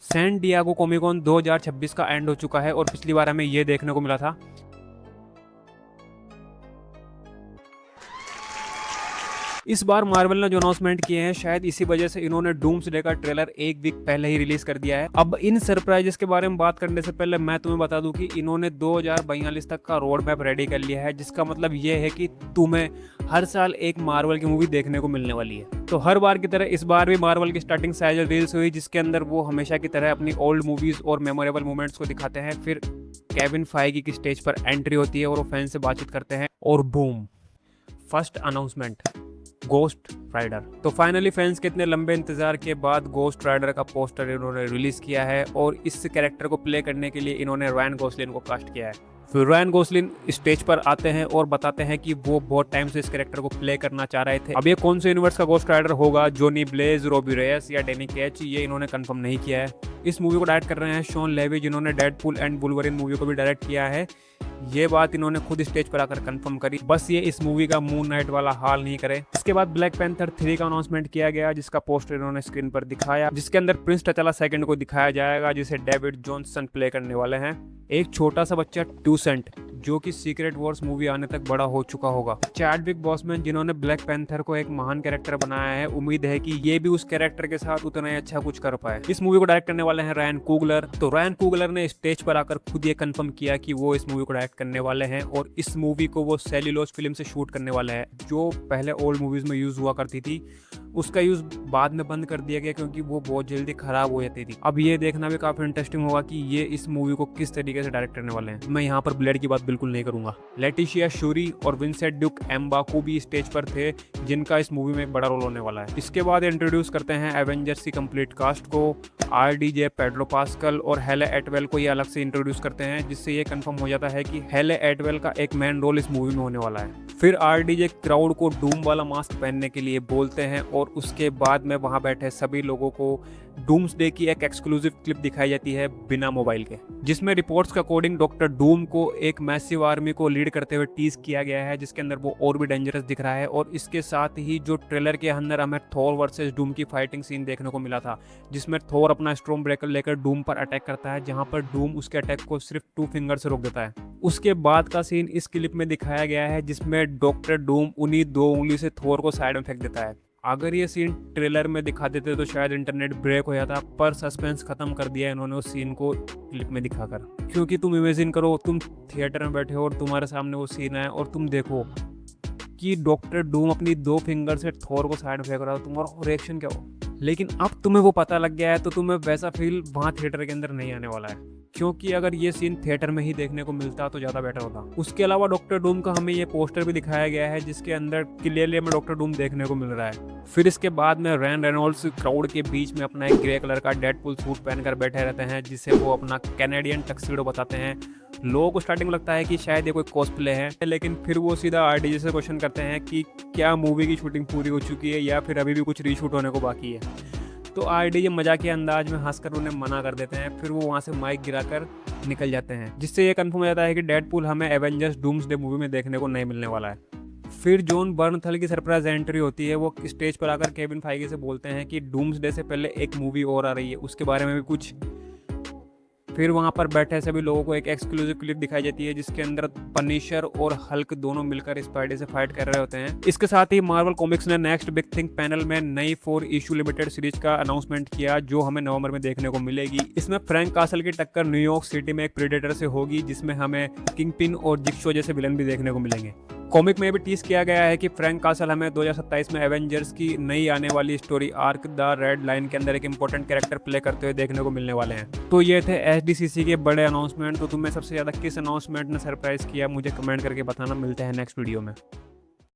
San Diego comic cone 2026 का and हो चुका है और पिछली बार हमें ये देखने को मिला था। इस बार मार्वल ने जो अनाउंसमेंट किए हैं, शायद इसी वजह से इन्होंने डूम्सडे का ट्रेलर एक वीक पहले ही रिलीज कर दिया है। अब इन सरप्राइजेस के बारे में बात करने से पहले मैं तुम्हें बता दूं कि इन्होंने 2042 तक का रोड मैप रेडी कर लिया है, जिसका मतलब ये है कि तुम्हें हर साल एक मार्वल की मूवी देखने को मिलने वाली है। तो हर बार की तरह इस बार भी मार्वल की स्टार्टिंग साइज रील्स हुई, जिसके अंदर वो हमेशा की तरह अपनी ओल्ड मूवीज और मेमोरेबल मोमेंट्स को दिखाते हैं। फिर केविन फाइगी की स्टेज पर एंट्री होती है और वो फैन से बातचीत करते हैं और boom, first announcement, ghost rider. तो फाइनली फैंस के इतने लंबे इंतजार के बाद गोस्ट राइडर का पोस्टर इन्होंने रिलीज किया है और इस कैरेक्टर को प्ले करने के लिए इन्होंने रायन गोसलिन को कास्ट किया है। फिर रायन गोसलिन स्टेज पर आते हैं और बताते हैं कि वो बहुत टाइम से इस कैरेक्टर को प्ले करना चाह रहे थे। अब ये कौन से यूनिवर्स का गोस्ट राइडर होगा, जॉनी ब्लेज, रॉबी रेयस या डैनी कैच, ये इन्होंने कंफर्म नहीं किया है। इस मूवी को डायरेक्ट कर रहे हैं शॉन लेवी, जिन्होंने डेडपूल एंड वुल्वरीन मूवी को भी डायरेक्ट किया है। ये बात इन्होंने खुद स्टेज पर आकर कंफर्म करी, बस ये इस मूवी का मून नाइट वाला हाल नहीं करे। इसके बाद ब्लैक पैंथर 3 का अनाउंसमेंट किया गया, जिसका पोस्टर इन्होंने स्क्रीन पर दिखाया, जिसके अंदर प्रिंस टचाला सेकंड को दिखाया जाएगा, जिसे डेविड जॉनसन प्ले करने वाले हैं। एक छोटा सा बच्चा टूसेंट, जो कि सीक्रेट वॉर्स मूवी आने तक बड़ा हो चुका होगा। चैडविक बॉसमैन, जिन्होंने ब्लैक पैंथर को एक महान कैरेक्टर बनाया है, उम्मीद है कि ये भी उस कैरेक्टर के साथ उतना ही अच्छा कुछ कर पाए। इस मूवी को डायरेक्ट करने वाले हैं रायन कुगलर। तो रायन कुगलर ने स्टेज पर आकर खुद ये कंफर्म किया कि वो इस मूवी को डायरेक्ट करने वाले हैं और इस मूवी को वो सेल्यूलोज फिल्म से शूट करने वाले हैं, जो पहले ओल्ड मूवीज में यूज हुआ करती थी। उसका यूज बाद में बंद कर दिया गया क्योंकि वो बहुत जल्दी खराब हो जाती थी। अब ये देखना भी काफी इंटरेस्टिंग होगा कि ये इस मूवी को किस तरीके से डायरेक्ट करने वाले हैं। मैं यहाँ पर ब्लेड की बात बिल्कुल नहीं करूंगा। लेटिशिया शूरी और विंसेंट ड्यूक एम्बाकू भी स्टेज पर थे, जिनका इस मूवी में बड़ा रोल होने वाला है। इसके बाद इंट्रोड्यूस करते हैं एवेंजर्स की कंप्लीट कास्ट को। RDJ, पेड्रो पास्कल और हेले एटवेल को ये अलग से इंट्रोड्यूस करते हैं, जिससे ये कंफर्म हो जाता है कि हेले एटवेल का एक मेन रोल इस मूवी में होने वाला है। फिर RDJ क्राउड को डूम वाला मास्क पहनने के लिए बोलते हैं और उसके बाद में वहां बैठे सभी लोगों को डूम्सडे की एक एक्सक्लूसिव क्लिप दिखाई जाती है बिना मोबाइल के, जिसमें रिपोर्ट्स के अकॉर्डिंग डॉक्टर डूम को एक मैसिव आर्मी को लीड करते हुए टीज किया गया है, जिसके अंदर वो और भी डेंजरस दिख रहा है। और इसके साथ ही जो ट्रेलर के अंदर हमें थॉर वर्सेस डूम की फाइटिंग सीन देखने को मिला था, जिसमें थॉर अपना स्टॉर्म ब्रेकर लेकर डूम पर अटैक करता है, जहां पर डूम उसके अटैक को सिर्फ 2 फिंगर से रोक देता है। उसके बाद का सीन इस क्लिप में दिखाया गया है, जिसमें डॉक्टर डूम उन्हीं 2 उंगली से थॉर को साइड में फेंक देता है। अगर ये सीन ट्रेलर में दिखा देते तो शायद इंटरनेट ब्रेक हो जाता, पर सस्पेंस खत्म कर दिया इन्होंने उस सीन को क्लिप में दिखाकर। क्योंकि तुम इमेजिन करो, तुम थिएटर में बैठे हो और तुम्हारे सामने वो सीन है और तुम देखो कि डॉक्टर डूम अपनी 2 फिंगर से थॉर को साइड में फेंक रहा हो, तुम्हारा रिएक्शन क्या हो। लेकिन अब तुम्हें वो पता लग गया है तो तुम्हें वैसा फील वहाँ थिएटर के अंदर नहीं आने वाला है, क्योंकि अगर ये सीन थिएटर में ही देखने को मिलता तो ज़्यादा बेटर होता। उसके अलावा डॉक्टर डूम का हमें ये पोस्टर भी दिखाया गया है, जिसके अंदर क्लियरली हमें डॉक्टर डूम देखने को मिल रहा है। फिर इसके बाद में रैन रेनॉल्ड्स क्राउड के बीच में अपना एक ग्रे कलर का डेडपूल सूट पहनकर बैठे रहते हैं, जिसे वो अपना कैनेडियन टक्सीडो बताते हैं। लोगों को स्टार्टिंग लगता है कि शायद ये कोई कॉस्प्ले है, लेकिन फिर वो सीधा RDJ से क्वेश्चन करते हैं कि क्या मूवी की शूटिंग पूरी हो चुकी है या फिर अभी भी कुछ रीशूट होने को बाकी है। तो RDJ मजाकिया अंदाज में हंसकर उन्हें मना कर देते हैं, फिर वो वहाँ से माइक गिराकर निकल जाते हैं, जिससे ये कंफर्म हो जाता है कि डेडपूल हमें एवेंजर्स डूम्सडे मूवी में देखने को नहीं मिलने वाला है। फिर जॉन बर्नथल की सरप्राइज एंट्री होती है। वो स्टेज पर आकर केविन फाइगी से बोलते हैं कि डूम्सडे से पहले एक मूवी और आ रही है, उसके बारे में भी कुछ। फिर वहाँ पर बैठे सभी लोगों को एक एक्सक्लूसिव क्लिप दिखाई जाती है, जिसके अंदर पनिशर और हल्क दोनों मिलकर स्पाइडर से फाइट कर रहे होते हैं। इसके साथ ही मार्वल कॉमिक्स ने नेक्स्ट बिग थिंग पैनल में नई 4 इशू लिमिटेड सीरीज का अनाउंसमेंट किया, जो हमें नवंबर में देखने को मिलेगी। इसमें फ्रैंक कासल की टक्कर न्यूयॉर्क सिटी में एक प्रेडेटर से होगी, जिसमें हमें किंगपिन और जिक्सो जैसे विलन भी देखने को मिलेंगे। कॉमिक में भी टीज किया गया है कि फ्रैंक कासल हमें 2027 में एवेंजर्स की नई आने वाली story arc the red line के अंदर एक इंपॉर्टेंट कैरेक्टर प्ले करते हुए देखने को मिलने वाले हैं। तो ये थे SDCC के बड़े अनाउंसमेंट। तो तुम्हें सबसे ज़्यादा किस अनाउंसमेंट ने सरप्राइज किया, मुझे कमेंट करके बताना। मिलते हैं नेक्स्ट वीडियो में।